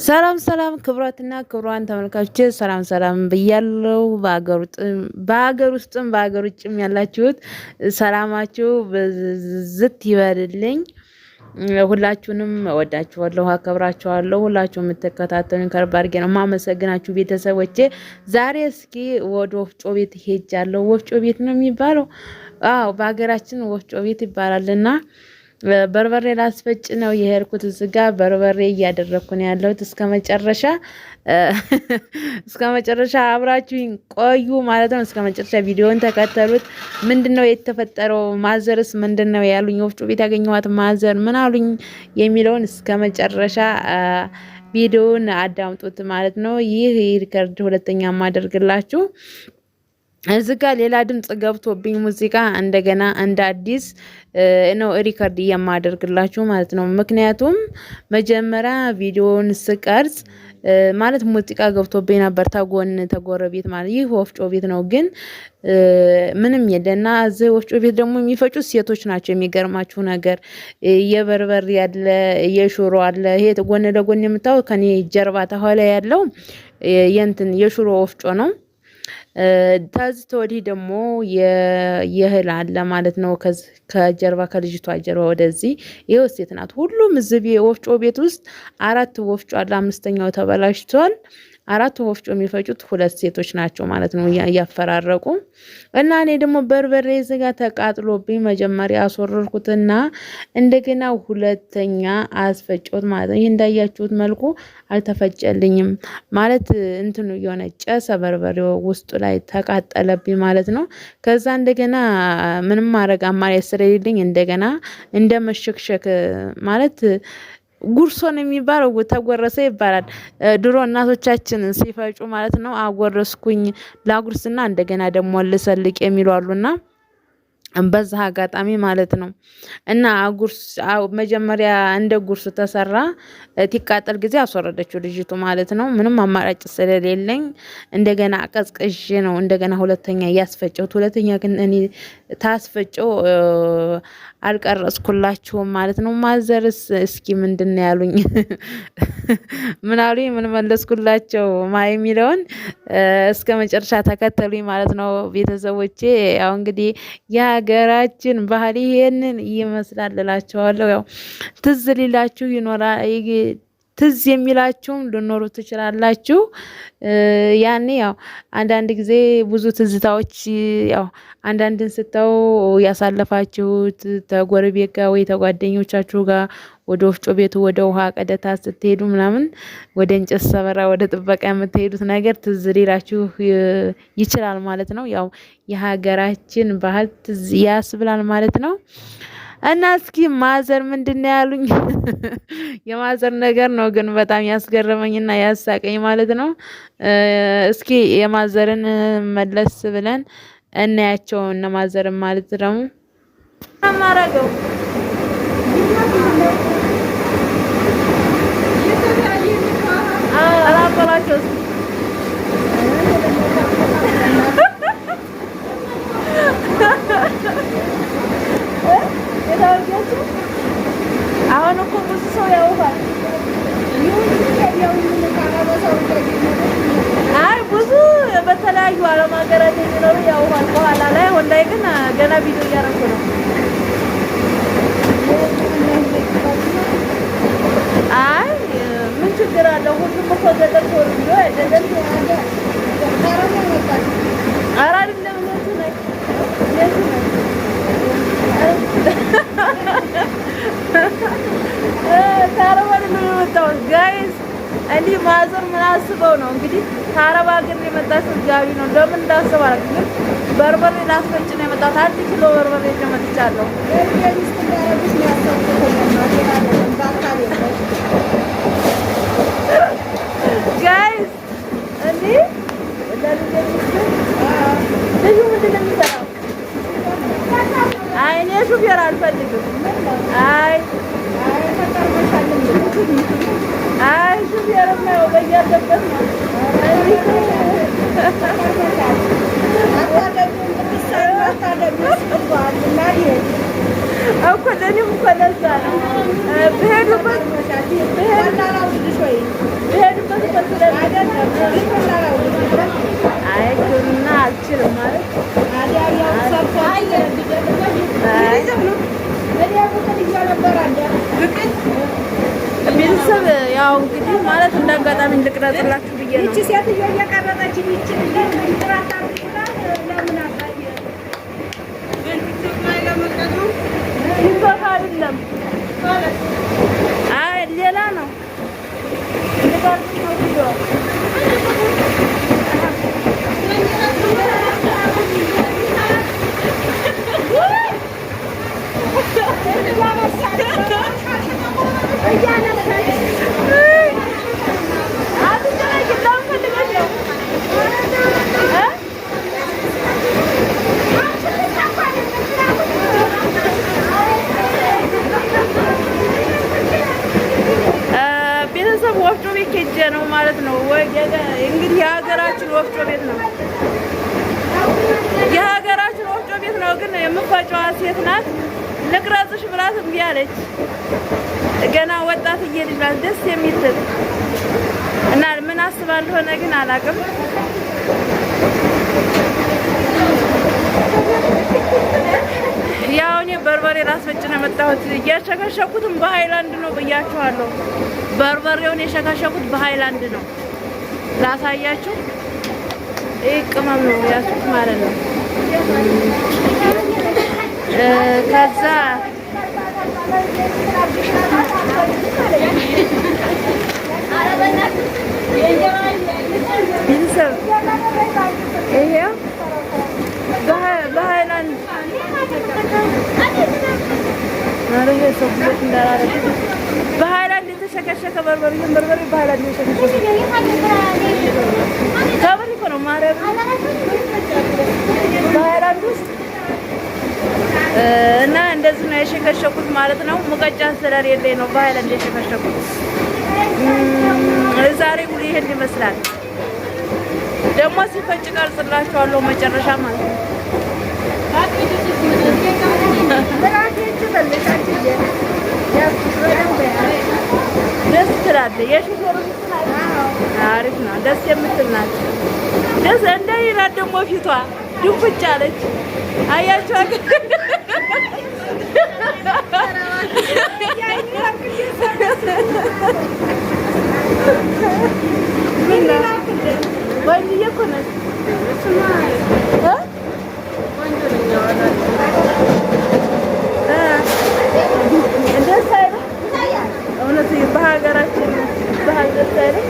ሰላም ሰላም ክብሯትና ክብሯን ተመልካቾች ሰላም ብያለሁ። በሀገር ውስጥም በሀገር ውጭም ያላችሁት ሰላማችሁ ብዝት ይበልልኝ። ሁላችሁንም እወዳችኋለሁ፣ አከብራችኋለሁ። ሁላችሁም የምትከታተሉኝ ከልብ አድርጌ ነው የማመሰግናችሁ ቤተሰቦቼ። ዛሬ እስኪ ወደ ወፍጮ ቤት ሄጃለሁ። ወፍጮ ቤት ነው የሚባለው? አዎ በሀገራችን ወፍጮ ቤት ይባላልና በርበሬ ላስፈጭ ነው የሄድኩት። እዚህ ጋ በርበሬ እያደረግኩ ነው ያለሁት። እስከ መጨረሻ አብራችሁኝ ቆዩ ማለት ነው። እስከ መጨረሻ ቪዲዮን ተከተሉት። ምንድነው የተፈጠረው? ማዘርስ ምንድነው ያሉኝ? ወፍጮ ቤት ያገኘኋት ማዘር ምን አሉኝ የሚለውን እስከ መጨረሻ ቪዲዮን አዳምጡት ማለት ነው። ይህ ሪከርድ ሁለተኛ ማደርግላችሁ እዚህ ጋር ሌላ ድምጽ ገብቶብኝ ሙዚቃ እንደገና እንደ አዲስ ነው ሪከርድ የማደርግላችሁ ማለት ነው። ምክንያቱም መጀመሪያ ቪዲዮውን ስቀርጽ ማለት ሙዚቃ ገብቶብኝ ነበር ተጎረቤት ማለት። ይህ ወፍጮ ቤት ነው ግን ምንም የለና እዚህ ወፍጮ ቤት ደግሞ የሚፈጩት ሴቶች ናቸው። የሚገርማችሁ ነገር የበርበሬ ያለ የሽሮ አለ። ይሄ ጎን ለጎን የምታዩት ከኔ ጀርባ ተኋላ ያለው የሽሮ ወፍጮ ነው። ተዚህ ወዲህ ደግሞ የእህል አለ ማለት ነው። ከጀርባ ከልጅቷ ጀርባ ወደዚህ ይኸው ሴት ናት። ሁሉም እዚህ ወፍጮ ቤት ውስጥ 4 ወፍጮ አለ። 5ኛው ተበላሽቷል። 4 ወፍጮ የሚፈጩት 2 ሴቶች ናቸው ማለት ነው እያፈራረቁ እና እኔ ደግሞ በርበሬ ዝጋ ተቃጥሎብኝ መጀመሪያ አስወረርኩትና እንደገና ሁለተኛ አስፈጨሁት ማለት ነው። ይህ እንዳያችሁት መልኩ አልተፈጨልኝም ማለት እንትኑ የሆነ ጨሰ በርበሬው ውስጡ ላይ ተቃጠለብኝ ማለት ነው። ከዛ እንደገና ምንም ማድረግ አማራጭ ስለሌለኝ እንደገና እንደ መሸክሸክ ማለት ጉርሶን የሚባለው ተጎረሰ ይባላል። ድሮ እናቶቻችን ሲፈጩ ማለት ነው። አጎረስኩኝ ላጉርስና እንደገና ደግሞ ልሰልቅ የሚሉ አሉና በዛ አጋጣሚ ማለት ነው። እና መጀመሪያ እንደ ጉርስ ተሰራ። ትቃጠል ጊዜ አስወረደችው ልጅቱ ማለት ነው። ምንም አማራጭ ስለሌለኝ እንደገና ቀዝቅዤ ነው እንደገና ሁለተኛ ያስፈጨሁት። ሁለተኛ ግን እኔ ታስፈጨው አልቀረጽኩላችሁም ማለት ነው። ማዘርስ እስኪ ምንድነው ያሉኝ? ምን አሉኝ? ምን መለስኩላቸው? የሚለውን እስከ መጨረሻ ተከተሉኝ ማለት ነው ቤተሰቦቼ። ያው እንግዲህ የሀገራችን ባህል ይሄንን ይመስላል እላችኋለሁ። ያው ትዝ ሊላችሁ ይኖራል፣ ትዝ የሚላችሁም ልኖሩ ትችላላችሁ። ያኔ ያው አንዳንድ ጊዜ ብዙ ትዝታዎች ያው አንዳንድን ስተው ያሳለፋችሁት ተጎረቤት ጋር ወይ ተጓደኞቻችሁ ጋር ወደ ወፍጮ ቤቱ ወደ ውሃ ቀደታ ስትሄዱ ምናምን ወደ እንጨት ሰበራ ወደ ጥበቃ የምትሄዱት ነገር ትዝ ሊላችሁ ይችላል ማለት ነው። ያው የሀገራችን ባህል ትዝ ያስብላል ማለት ነው። እና እስኪ ማዘር ምንድነው ያሉኝ? የማዘር ነገር ነው ግን በጣም ያስገረመኝና ያሳቀኝ ማለት ነው። እስኪ የማዘርን መለስ ብለን እናያቸው። እነ ማዘርን ማለት ደግሞ ማረገው አላቆላቸው አሁን እኮ ብዙ ሰው ያውቃል። አይ ብዙ በተለያዩ ዓለም ሀገራት የሚኖሩ ያውቃል። በኋላ ላይ አሁን ላይ ግን ገና ቪዲዮ እያደረኩ ነው። አይ ምን ችግር አለው? ሁሉም እኮ ገጠር ተወልዶ አይደለም። ኧረ አይደለም ታረባን ነው የመጣሁት ጋይስ። እንዲህ ማዘር ምን አስበው ነው እንግዲህ ታረባ ግን የመጣችው ጋቢ ነው። ለምን እንዳሰብ አላውቅም። በርበሬ ላስፈጭ ነው የመጣሁት። 1 ኪሎ በርበሬ ይዤ መጥቻለሁ ጋይስ። እንዲህ ልጁ ምንድን ነው የሚሰራው? አይ እኔ ሹፌር አልፈልግም። አይ ሹፌር ነው በያለበት ነው እኮ ለእኔም እኮ ለዛ ነው ብሄዱበት ቤተሰብ ያው እንግዲህ ማለት እንዳጋጣሚ ልቅረጽላችሁ ብዬ ነው። እቺ ሴትዮ እየቀረጠች ይቺ ለምን አባዬ አይደለም አይ ሌላ ነው። ቤተሰብ ወፍጮ ቤት ሄጄ ነው ማለት ነው። እንግዲህ የሀገራችን ወፍጮ ቤት ነው። የሀገራችን ወፍጮ ቤት ነው። ግን የምትፈጨዋ ሴት ናት። ልቅረጽሽ ብላት እምቢ አለች። ገና ወጣትዬ ልጅ ናት፣ ደስ የሚል እና ምን አስባ እንደሆነ ግን አላውቅም። ያው እኔ በርበሬ ላስፈጭ ነው የመጣሁት። እያሸከሸኩትም በሃይላንድ ነው ብያችኋለሁ። በርበሬውን የሸከሸኩት በሃይላንድ ነው። ላሳያችሁ። ይህ ቅመም ነው ያስኩት ማለት ነው። ከዛ ቤተሰብ ይሄ በሃይላንድ በሃይላንድ የተሸከሸከ በርበሬ በሃይላንድ የተሸከሸከ ከብር እኮ ነው ማርያም በሃይላንድ ውስጥ እና እንደዚህ ነው የሸከሸኩት ማለት ነው። ሙቀጫ ስለሌለኝ ነው በሃይላንድ የሸከሸኩት። ዛሬ ውሎ ይሄን ይመስላል። ደግሞ ሲፈጭ ቀርጽላችኋለሁ መጨረሻ ማለት ነው። ደስ ትላለች። የሽፎሩ አሪፍ ነው። ደስ የምትል ናት። ደስ እንደሌላ ደግሞ ፊቷ ድንኩጭ አለች። አያችኋት? ወንድዬ እኮ ነች። ደስ አይልም? እውነት በሀገራችን ባህል ደስ አይልም?